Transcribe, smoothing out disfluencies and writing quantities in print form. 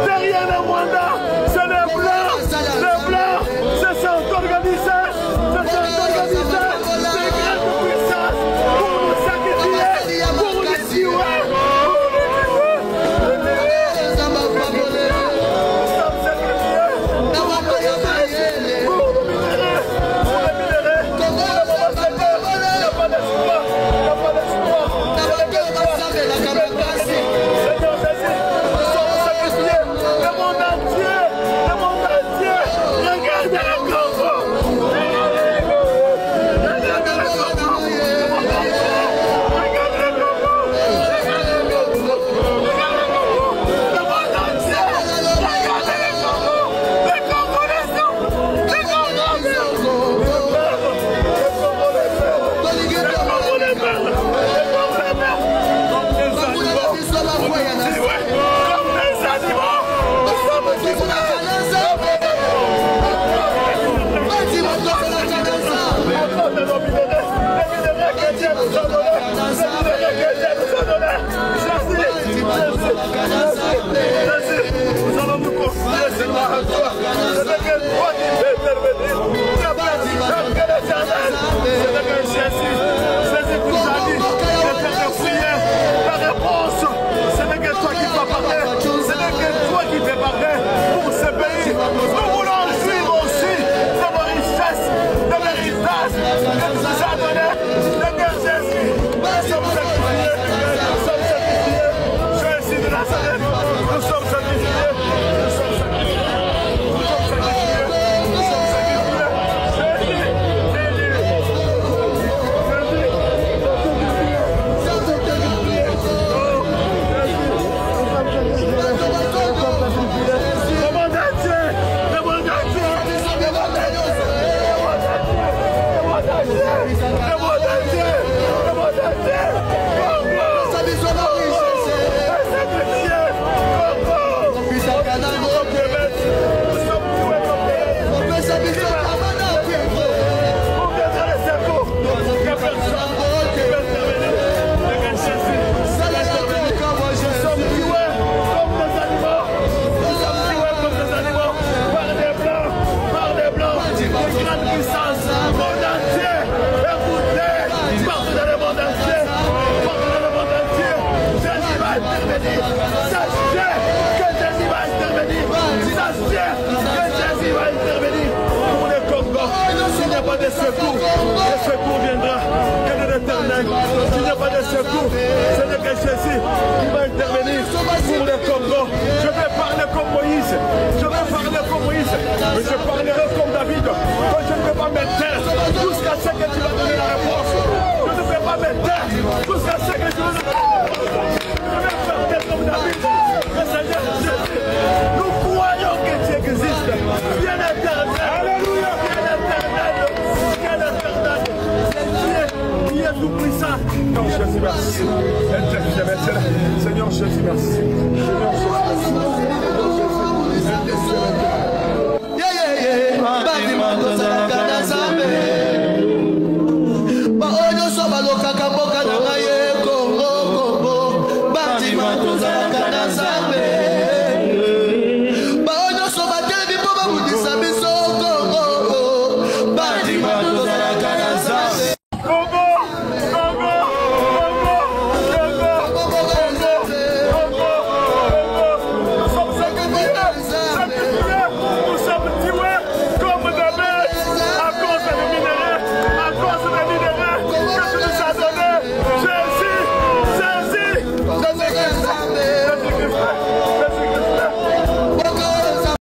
derrière le Rwanda, c'est les Blancs. Les Blancs se sont organisés, des grandes puissances pour nous sacrifier, pour nous tuer. Nous allons nous confier seulement à toi. C'est de quel droit qui peut intervenir. C'est de quel Jésus. Jésus qui nous a dit de faire des prières. La réponse, c'est de quel toi qui vas parler. C'est de quel toi qui fais parler pour ce pays. Nous voulons vivre aussi de nos richesses, de l'héritage que tu nous as donné. De quel Jésus. Nous sommes sacrifiés. Nous sommes sacrifiés. Jésus de Nazareth. Nous sommes sacrifiés. Nous sommes sacrifiés. Nous sommes sacrifiés. Nous sommes sacrifiés. Jésus. Le secours viendra que de l'Éternel. S'il n'y a pas de secours, c'est de Jésus qui va intervenir pour le Congo. Je vais parler comme Moïse. Je vais parler comme Moïse. Mais je parlerai comme David. Quand je ne vais pas me taire jusqu'à ce que tu vas donner la réponse. Je ne vais pas me taire jusqu'à ce que